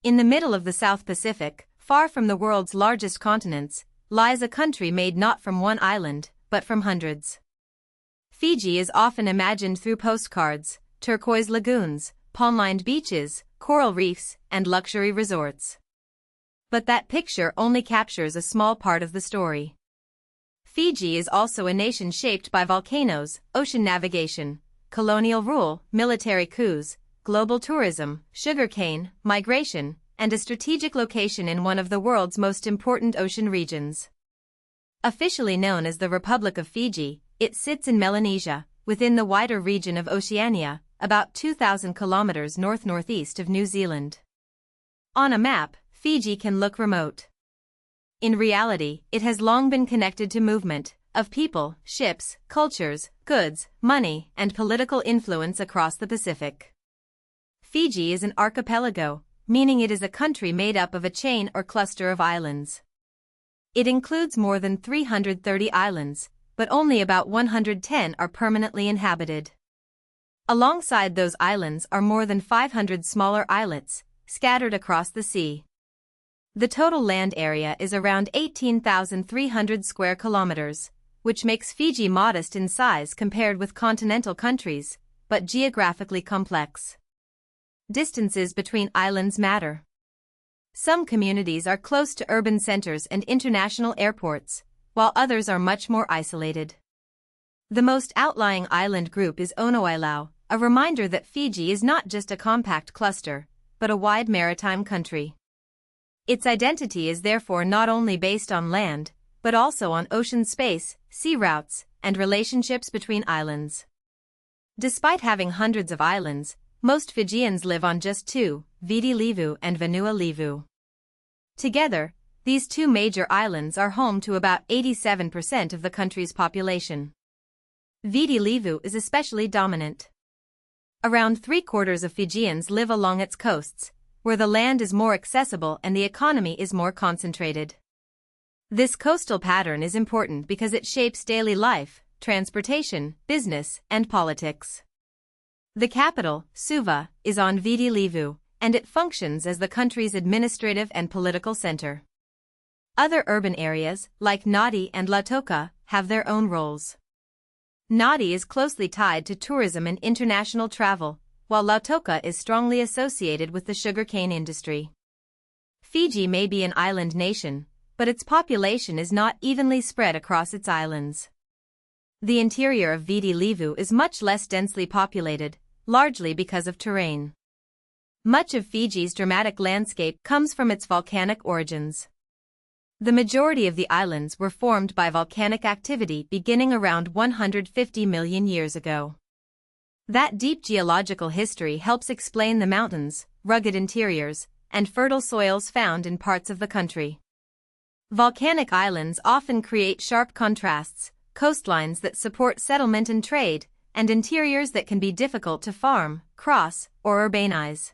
In the middle of the South Pacific, far from the world's largest continents, lies a country made not from one island, but from hundreds. Fiji is often imagined through postcards, turquoise lagoons, palm-lined beaches, coral reefs, and luxury resorts. But that picture only captures a small part of the story. Fiji is also a nation shaped by volcanoes, ocean navigation, colonial rule, military coups, global tourism, sugarcane, migration, and a strategic location in one of the world's most important ocean regions. Officially known as the Republic of Fiji, it sits in Melanesia, within the wider region of Oceania, about 2,000 kilometers north-northeast of New Zealand. On a map, Fiji can look remote. In reality, it has long been connected to movement of people, ships, cultures, goods, money, and political influence across the Pacific. Fiji is an archipelago, meaning it is a country made up of a chain or cluster of islands. It includes more than 330 islands, but only about 110 are permanently inhabited. Alongside those islands are more than 500 smaller islets, scattered across the sea. The total land area is around 18,300 square kilometers, which makes Fiji modest in size compared with continental countries, but geographically complex. Distances between islands matter. Some communities are close to urban centers and international airports, while others are much more isolated. The most outlying island group is Onoilau, a reminder that Fiji is not just a compact cluster, but a wide maritime country. Its identity is therefore not only based on land, but also on ocean space, sea routes, and relationships between islands. Despite having hundreds of islands, most Fijians live on just two, Viti Levu and Vanua Levu. Together, these two major islands are home to about 87% of the country's population. Viti Levu is especially dominant. Around 3/4 of Fijians live along its coasts, where the land is more accessible and the economy is more concentrated. This coastal pattern is important because it shapes daily life, transportation, business, and politics. The capital, Suva, is on Viti Levu, and it functions as the country's administrative and political center. Other urban areas, like Nadi and Lautoka, have their own roles. Nadi is closely tied to tourism and international travel, while Lautoka is strongly associated with the sugarcane industry. Fiji may be an island nation, but its population is not evenly spread across its islands. The interior of Viti Levu is much less densely populated, largely because of terrain. Much of Fiji's dramatic landscape comes from its volcanic origins. The majority of the islands were formed by volcanic activity beginning around 150 million years ago. That deep geological history helps explain the mountains, rugged interiors, and fertile soils found in parts of the country. Volcanic islands often create sharp contrasts, coastlines that support settlement and trade, and interiors that can be difficult to farm, cross, or urbanize.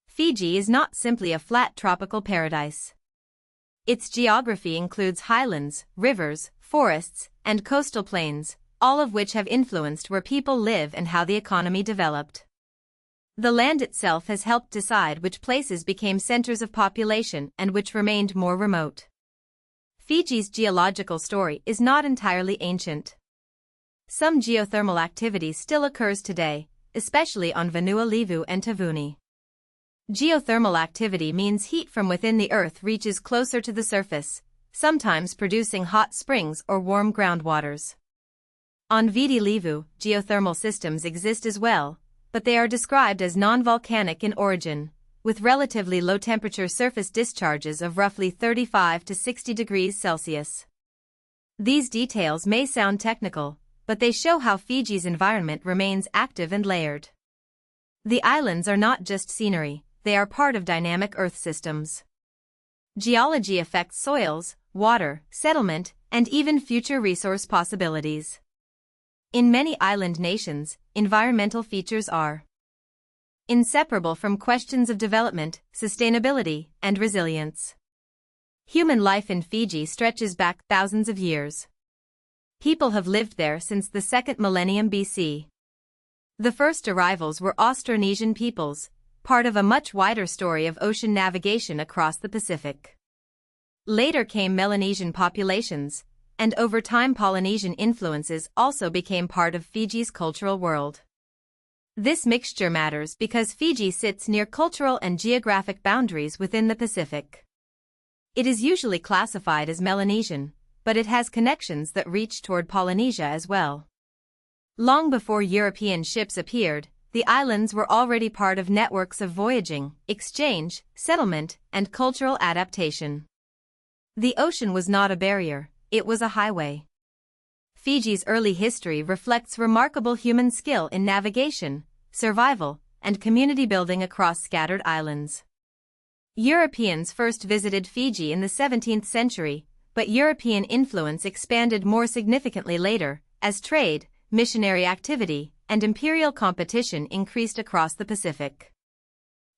Fiji is not simply a flat tropical paradise. Its geography includes highlands, rivers, forests, and coastal plains, all of which have influenced where people live and how the economy developed. The land itself has helped decide which places became centers of population and which remained more remote. Fiji's geological story is not entirely ancient. Some geothermal activity still occurs today, especially on Vanua Levu and Tavuni. Geothermal activity means heat from within the earth reaches closer to the surface, sometimes producing hot springs or warm groundwaters. On Viti Levu, geothermal systems exist as well, but they are described as non-volcanic in origin, with relatively low-temperature surface discharges of roughly 35 to 60 degrees Celsius. These details may sound technical, but they show how Fiji's environment remains active and layered. The islands are not just scenery, they are part of dynamic Earth systems. Geology affects soils, water, settlement, and even future resource possibilities. In many island nations, environmental features are inseparable from questions of development, sustainability, and resilience. Human life in Fiji stretches back thousands of years. People have lived there since the 2nd millennium BC. The first arrivals were Austronesian peoples, part of a much wider story of ocean navigation across the Pacific. Later came Melanesian populations, and over time Polynesian influences also became part of Fiji's cultural world. This mixture matters because Fiji sits near cultural and geographic boundaries within the Pacific. It is usually classified as Melanesian, but it has connections that reach toward Polynesia as well. Long before European ships appeared, the islands were already part of networks of voyaging, exchange, settlement, and cultural adaptation. The ocean was not a barrier, it was a highway. Fiji's early history reflects remarkable human skill in navigation, survival, and community building across scattered islands. Europeans first visited Fiji in the 17th century, but European influence expanded more significantly later, as trade, missionary activity, and imperial competition increased across the Pacific.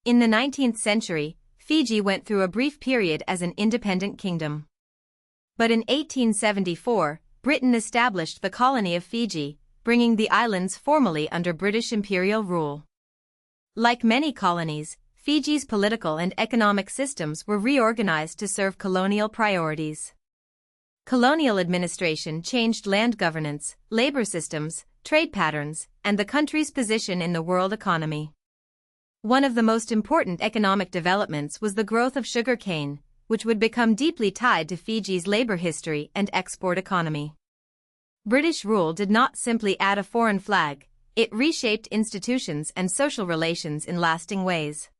In the 19th century, Fiji went through a brief period as an independent kingdom. But in 1874, Britain established the colony of Fiji, bringing the islands formally under British imperial rule. Like many colonies, Fiji's political and economic systems were reorganized to serve colonial priorities. Colonial administration changed land governance, labor systems, trade patterns, and the country's position in the world economy. One of the most important economic developments was the growth of sugarcane, which would become deeply tied to Fiji's labor history and export economy. British rule did not simply add a foreign flag, it reshaped institutions and social relations in lasting ways.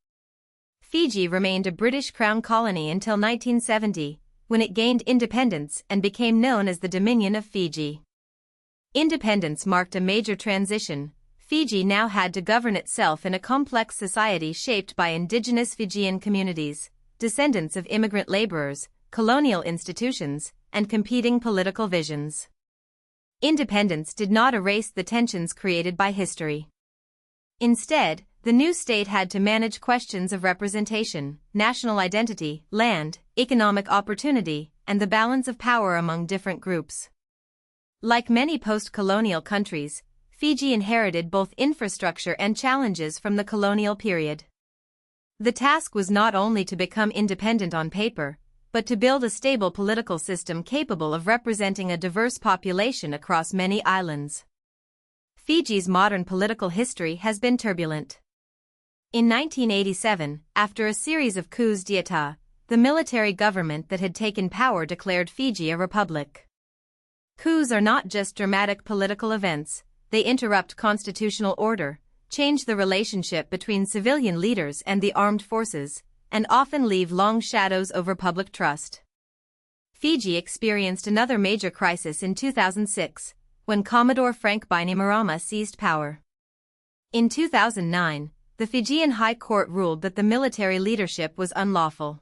Fiji remained a British Crown colony until 1970, when it gained independence and became known as the Dominion of Fiji. Independence marked a major transition. Fiji now had to govern itself in a complex society shaped by indigenous Fijian communities, descendants of immigrant laborers, colonial institutions, and competing political visions. Independence did not erase the tensions created by history. Instead, the new state had to manage questions of representation, national identity, land, economic opportunity, and the balance of power among different groups. Like many post-colonial countries, Fiji inherited both infrastructure and challenges from the colonial period. The task was not only to become independent on paper, but to build a stable political system capable of representing a diverse population across many islands. Fiji's modern political history has been turbulent. In 1987, after a series of coups d'état, the military government that had taken power declared Fiji a republic. Coups are not just dramatic political events, they interrupt constitutional order, change the relationship between civilian leaders and the armed forces, and often leave long shadows over public trust. Fiji experienced another major crisis in 2006, when Commodore Frank Bainimarama seized power. In 2009, the Fijian High Court ruled that the military leadership was unlawful.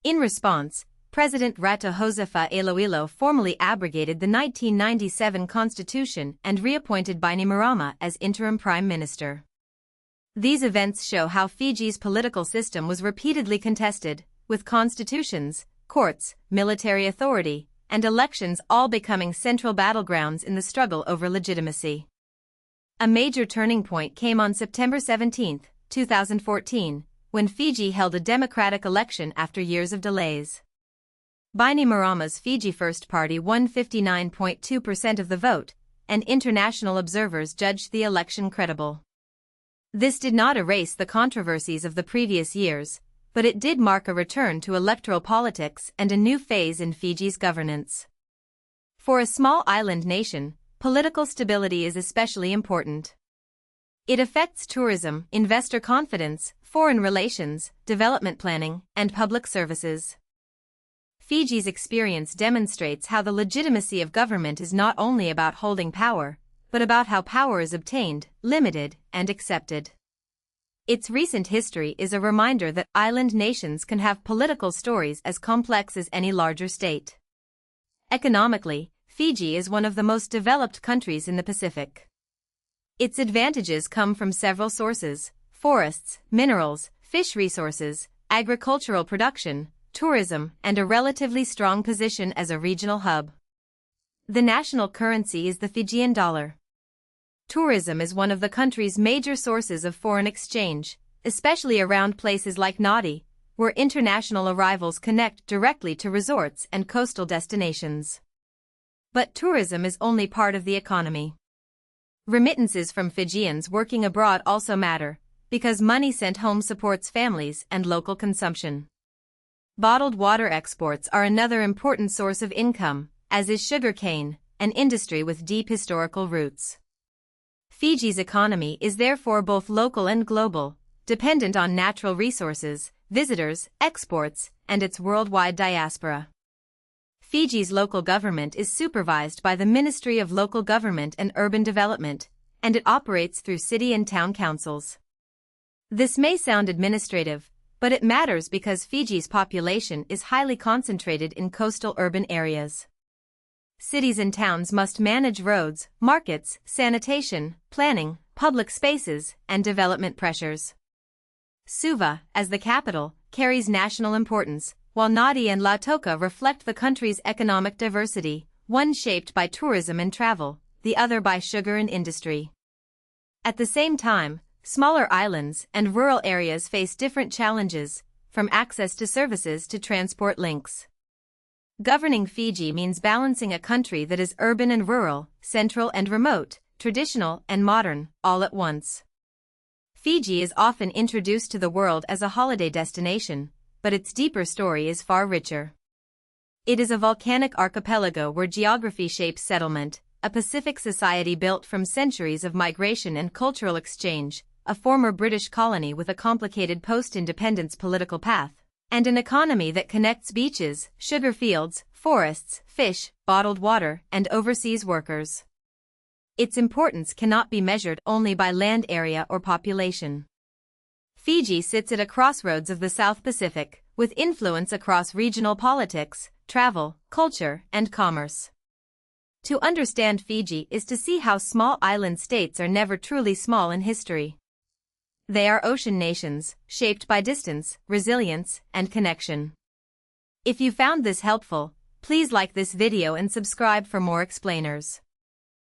In response, President Rata Josefa Iloilo formally abrogated the 1997 constitution and reappointed Bainimarama as interim prime minister. These events show how Fiji's political system was repeatedly contested, with constitutions, courts, military authority, and elections all becoming central battlegrounds in the struggle over legitimacy. A major turning point came on September 17, 2014, when Fiji held a democratic election after years of delays. Bainimarama's Fiji First Party won 59.2% of the vote, and international observers judged the election credible. This did not erase the controversies of the previous years, but it did mark a return to electoral politics and a new phase in Fiji's governance. For a small island nation, political stability is especially important. It affects tourism, investor confidence, foreign relations, development planning, and public services. Fiji's experience demonstrates how the legitimacy of government is not only about holding power, but about how power is obtained, limited, and accepted. Its recent history is a reminder that island nations can have political stories as complex as any larger state. Economically, Fiji is one of the most developed countries in the Pacific. Its advantages come from several sources: forests, minerals, fish resources, agricultural production, tourism, and a relatively strong position as a regional hub. The national currency is the Fijian dollar. Tourism is one of the country's major sources of foreign exchange, especially around places like Nadi, where international arrivals connect directly to resorts and coastal destinations. But tourism is only part of the economy. Remittances from Fijians working abroad also matter, because money sent home supports families and local consumption. Bottled water exports are another important source of income, as is sugarcane, an industry with deep historical roots. Fiji's economy is therefore both local and global, dependent on natural resources, visitors, exports, and its worldwide diaspora. Fiji's local government is supervised by the Ministry of Local Government and Urban Development, and it operates through city and town councils. This may sound administrative, but it matters because Fiji's population is highly concentrated in coastal urban areas. Cities and towns must manage roads, markets, sanitation, planning, public spaces, and development pressures. Suva, as the capital, carries national importance, while Nadi and Lautoka reflect the country's economic diversity, one shaped by tourism and travel, the other by sugar and industry. At the same time, smaller islands and rural areas face different challenges, from access to services to transport links. Governing Fiji means balancing a country that is urban and rural, central and remote, traditional and modern, all at once. Fiji is often introduced to the world as a holiday destination, but its deeper story is far richer. It is a volcanic archipelago where geography shapes settlement, a Pacific society built from centuries of migration and cultural exchange, a former British colony with a complicated post-independence political path, and an economy that connects beaches, sugar fields, forests, fish, bottled water, and overseas workers. Its importance cannot be measured only by land area or population. Fiji sits at a crossroads of the South Pacific, with influence across regional politics, travel, culture, and commerce. To understand Fiji is to see how small island states are never truly small in history. They are ocean nations, shaped by distance, resilience, and connection. If you found this helpful, please like this video and subscribe for more explainers.